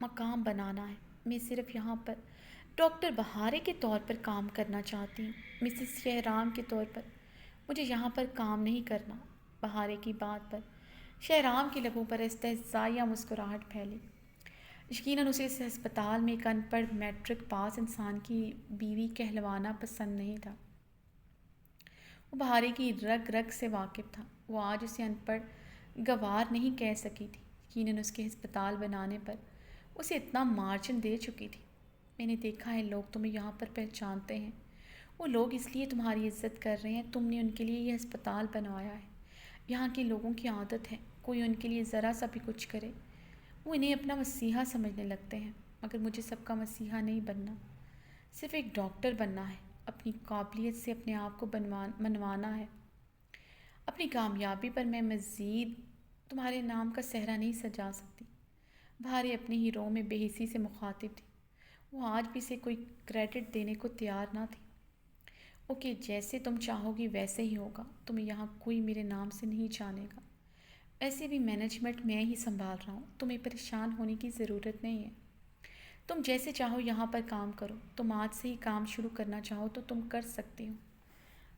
مقام بنانا ہے۔ میں صرف یہاں پر ڈاکٹر بہارے کے طور پر کام کرنا چاہتی ہوں، مسز شہرام کے طور پر مجھے یہاں پر کام نہیں کرنا۔ بہارے کی بات پر شہرام کے لبوں پر استہزائیہ مسکراہٹ پھیلی۔ یقیناً اسے اس ہسپتال میں ایک ان پڑھ میٹرک پاس انسان کی بیوی کہلوانا پسند نہیں تھا۔ وہ بہارے کی رگ رگ سے واقف تھا۔ وہ آج اسے ان پڑھ گوار نہیں کہہ سکی تھی۔ یقیناً اس کے ہسپتال بنانے پر اسے اتنا مارجن دے چکی تھی۔ میں نے دیکھا ہے لوگ تمہیں یہاں پر پہچانتے ہیں، وہ لوگ اس لیے تمہاری عزت کر رہے ہیں، تم نے ان کے لیے یہ ہسپتال بنوایا ہے۔ یہاں کے لوگوں کی عادت ہے، کوئی ان کے لیے ذرا سا بھی کچھ کرے وہ انہیں اپنا مسیحا سمجھنے لگتے ہیں، مگر مجھے سب کا مسیحا نہیں بننا، صرف ایک ڈاکٹر بننا ہے، اپنی قابلیت سے اپنے آپ کو منوانا ہے۔ اپنی کامیابی پر میں مزید تمہارے نام کا صحرا نہیں سجا سکتی۔ بہارے اپنے ہی رو میں بے حسی سے مخاطب تھی۔ وہ آج بھی اسے کوئی کریڈٹ دینے کو تیار نہ تھی۔ اوکے، جیسے تم چاہو گی ویسے ہی ہوگا، تمہیں یہاں کوئی میرے نام سے نہیں جانے گا۔ ایسے بھی مینجمنٹ میں ہی سنبھال رہا ہوں، تمہیں پریشان ہونے کی ضرورت نہیں ہے۔ تم جیسے چاہو یہاں پر کام کرو، تم آج سے ہی کام شروع کرنا چاہو تو تم کر سکتی ہو۔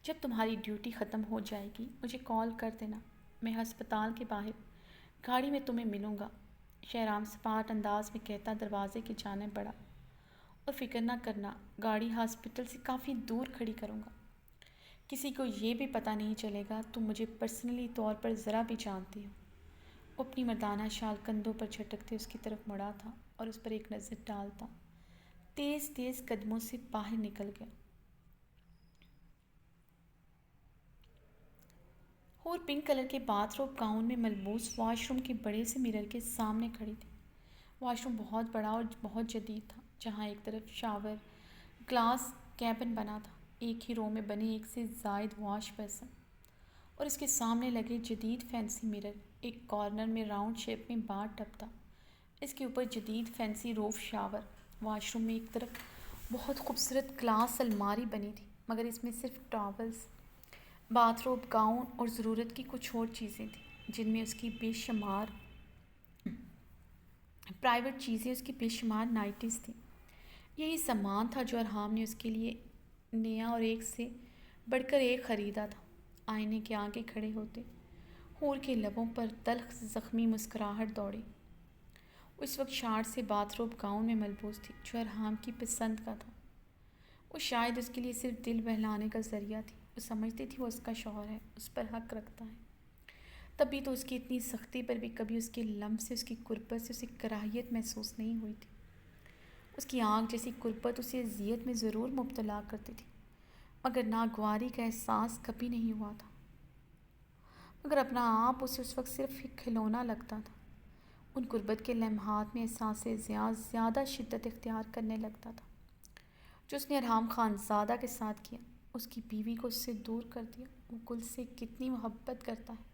جب تمہاری ڈیوٹی ختم ہو جائے گی مجھے کال کر دینا، میں ہسپتال کے باہر گاڑی میں تمہیں ملوں گا۔ شہرام سپاٹ انداز میں کہتا دروازے کی جانب بڑھا۔ اور فکر نہ کرنا، گاڑی ہاسپٹل سے کافی دور کھڑی کروں گا، کسی کو یہ بھی پتہ نہیں چلے گا تم مجھے پرسنلی طور پر ذرا بھی جانتی ہو۔ وہ اپنی مردانہ شال کندھوں پر جھٹکتے اس کی طرف مڑا تھا اور اس پر ایک نظر ڈالتا تیز تیز قدموں سے باہر نکل گیا۔ اور پنک کلر کے باتھ روب گاؤن میں ملبوس واش روم کے بڑے سے مرر کے سامنے کھڑی تھی۔ واش روم بہت بڑا اور بہت جدید تھا، جہاں ایک طرف شاور گلاس کیبن بنا تھا، ایک ہی رو میں بنے ایک سے زائد واش بیسن اور اس کے سامنے لگے جدید فینسی مرر۔ ایک کارنر میں راؤنڈ شیپ میں باتھ ٹب تھا، اس کے اوپر جدید فینسی روف شاور۔ واش روم میں ایک طرف بہت خوبصورت گلاس الماری بنی تھی، مگر اس میں صرف ٹاولز، باتھ روب گاؤن اور ضرورت کی کچھ اور چیزیں تھیں، جن میں اس کی بے شمار پرائیویٹ چیزیں، اس کی بے شمار نائٹیز تھیں۔ یہی سامان تھا جو ارحام نے اس کے لیے نیا اور ایک سے بڑھ کر ایک خریدا تھا۔ آئینے کے آگے کھڑے ہوتے حور کے لبوں پر تلخ زخمی مسکراہٹ دوڑی۔ اس وقت شارٹ سے باتھ روب گاؤن میں ملبوس تھی جو ارحام کی پسند کا تھا۔ وہ شاید اس کے لیے صرف دل بہلانے کا ذریعہ تھی۔ وہ سمجھتی تھی وہ اس کا شوہر ہے، اس پر حق رکھتا ہے۔ تبھی تو اس کی اتنی سختی پر بھی کبھی اس کے لمس سے، اس کی قربت سے اسے کراہیت محسوس نہیں ہوئی تھی۔ اس کی آنکھ جیسی قربت اسے اذیت میں ضرور مبتلا کرتی تھی، مگر ناگواری کا احساس کبھی نہیں ہوا تھا۔ مگر اپنا آپ اسے اس وقت صرف ایک کھلونا لگتا تھا۔ ان قربت کے لمحات میں احساس زیادہ شدت اختیار کرنے لگتا تھا جو اس نے ارحام خان زادہ کے ساتھ کیا۔ اس کی بیوی کو اس سے دور کر دیا۔ وہ گل سے کتنی محبت کرتا ہے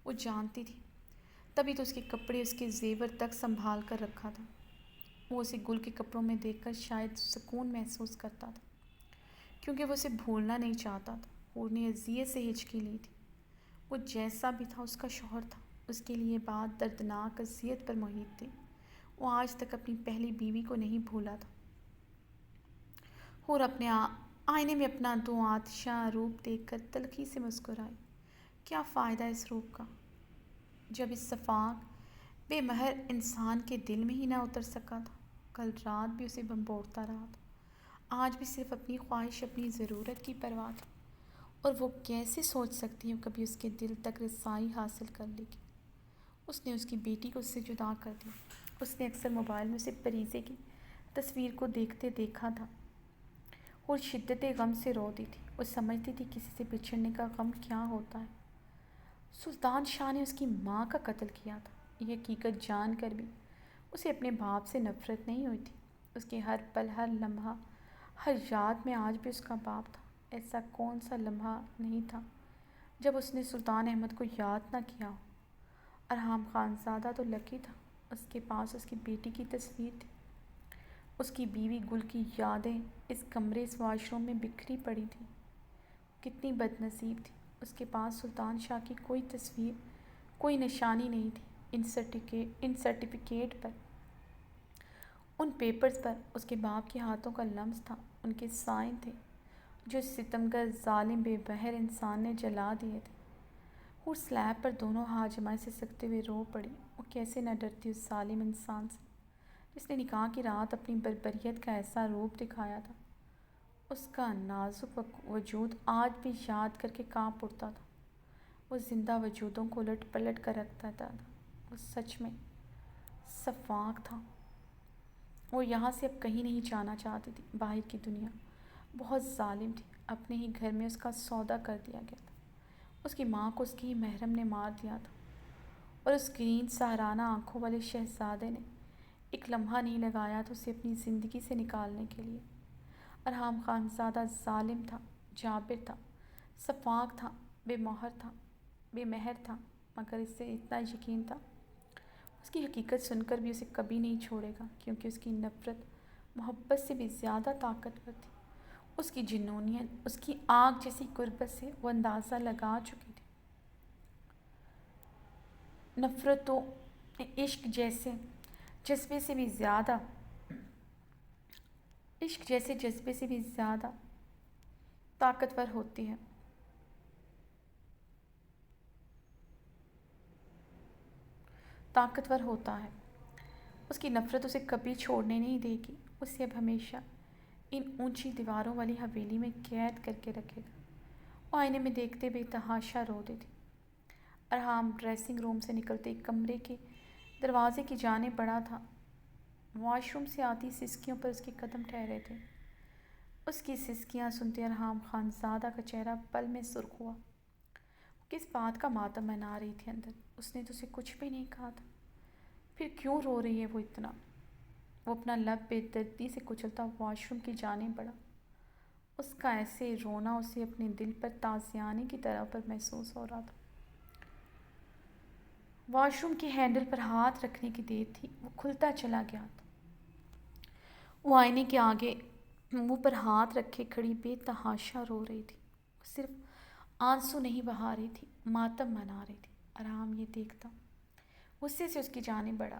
وہ جانتی تھی، تبھی تو اس کے کپڑے، اس کے زیور تک سنبھال کر رکھا تھا۔ وہ اسے گل کے کپڑوں میں دیکھ کر شاید سکون محسوس کرتا تھا، کیونکہ وہ اسے بھولنا نہیں چاہتا تھا۔ حور نے اذیت سے ہچکی لی تھی۔ وہ جیسا بھی تھا اس کا شوہر تھا۔ اس کے لیے بات دردناک اذیت پر محیط تھی۔ وہ آج تک اپنی پہلی بیوی کو نہیں بھولا تھا۔ حور اپنے آئینے میں اپنا دو آتشاں روپ دیکھ کر تلخی سے مسکرائی۔ کیا فائدہ اس روپ کا جب اس شفاق بے مہر انسان کے دل میں ہی نہ اتر سکا تھا؟ کل رات بھی اسے بمبوڑتا رہا تھا، آج بھی صرف اپنی خواہش، اپنی ضرورت کی پرواہ تھی۔ اور وہ کیسے سوچ سکتی ہے کبھی اس کے دل تک رسائی حاصل کر لے گی؟ اس نے اس کی بیٹی کو اس سے جدا کر دیا۔ اس نے اکثر موبائل میں اسے پریزے کی تصویر کو دیکھتے دیکھا تھا اور شدت غم سے روتی تھی۔ وہ سمجھتی تھی کسی سے بچھڑنے کا غم کیا ہوتا ہے۔ سلطان شاہ نے اس کی ماں کا قتل کیا تھا، یہ حقیقت جان کر بھی اسے اپنے باپ سے نفرت نہیں ہوئی تھی۔ اس کے ہر پل، ہر لمحہ، ہر یاد میں آج بھی اس کا باپ تھا۔ ایسا کون سا لمحہ نہیں تھا جب اس نے سلطان احمد کو یاد نہ کیا ہو۔ ارحام خان زادہ تو لکی تھا، اس کے پاس اس کی بیٹی کی تصویر تھی۔ اس کی بیوی گل کی یادیں اس کمرے، اس واش روم میں بکھری پڑی تھیں۔ کتنی بد نصیب تھی، اس کے پاس سلطان شاہ کی کوئی تصویر، کوئی نشانی نہیں تھی۔ ان سرٹیفکیٹ پر، ان پیپرز پر اس کے باپ کے ہاتھوں کا لمس تھا، ان کے سائن تھے جو اس ستمگر، ظالم، بے بہر انسان نے جلا دیے تھے۔ وہ سلیب پر دونوں ہاتھ جمائے سسکتے ہوئے رو پڑی۔ وہ کیسے نہ ڈرتی اس ظالم انسان سے جس نے نکاح کی رات اپنی بربریت کا ایسا روپ دکھایا تھا۔ اس کا نازک وجود آج بھی یاد کر کے کانپ اٹھتا تھا۔ وہ زندہ وجودوں کو الٹ پلٹ کر رکھتا تھا۔ وہ سچ میں شفاق تھا۔ وہ یہاں سے اب کہیں نہیں جانا چاہتی تھی۔ باہر کی دنیا بہت ظالم تھی۔ اپنے ہی گھر میں اس کا سودا کر دیا گیا تھا۔ اس کی ماں کو اس کی ہی محرم نے مار دیا تھا، اور اس گرین سہرانہ آنکھوں والے شہزادے نے ایک لمحہ نہیں لگایا تھا اسے اپنی زندگی سے نکالنے کے لیے۔ ارحام خان زادہ ظالم تھا، جابر تھا، شفاق تھا، بے مہر تھا، مگر اس سے اتنا یقین تھا اس کی حقیقت سن کر بھی اسے کبھی نہیں چھوڑے گا، کیونکہ اس کی نفرت محبت سے بھی زیادہ طاقتور تھی۔ اس کی جنونیت، اس کی آگ جیسی قربت سے وہ اندازہ لگا چکی تھی۔ نفرت تو عشق جیسے جذبے سے بھی زیادہ طاقتور ہوتا ہے۔ اس کی نفرت اسے کبھی چھوڑنے نہیں دے گی۔ اسے اب ہمیشہ ان اونچی دیواروں والی حویلی میں قید کر کے رکھے گا۔ وہ آئینے میں دیکھتے بے تحاشا روتی تھی۔ ارحام ڈریسنگ روم سے نکلتے ایک کمرے کے دروازے کی جانب بڑھا تھا۔ واش روم سے آتی سسکیوں پر اس کے قدم ٹھہرے تھے۔ اس کی سسکیاں سنتے ارحام خان زادہ کا چہرہ پل میں سرخ ہوا۔ وہ کس بات کا ماتم منا رہی تھی اندر؟ اس نے تو اسے کچھ بھی نہیں کہا تھا، پھر کیوں رو رہی ہے وہ اتنا؟ وہ اپنا لب بے دردی سے کچلتا واش روم کی جانب بڑھا۔ اس کا ایسے رونا اسے اپنے دل پر تازیانے کی طرح پر محسوس ہو رہا تھا۔ واش روم کے ہینڈل پر ہاتھ رکھنے کی دیر تھی، وہ کھلتا چلا گیا تھا۔ وہ آئینے کے آگے منہ پر ہاتھ رکھے کھڑی بے تحاشا رو رہی تھی۔ وہ صرف آنسو نہیں بہا رہی تھی، ماتم منا رہی تھی۔ ارحام یہ دیکھتا غصے سے اس کی جانب بڑھا۔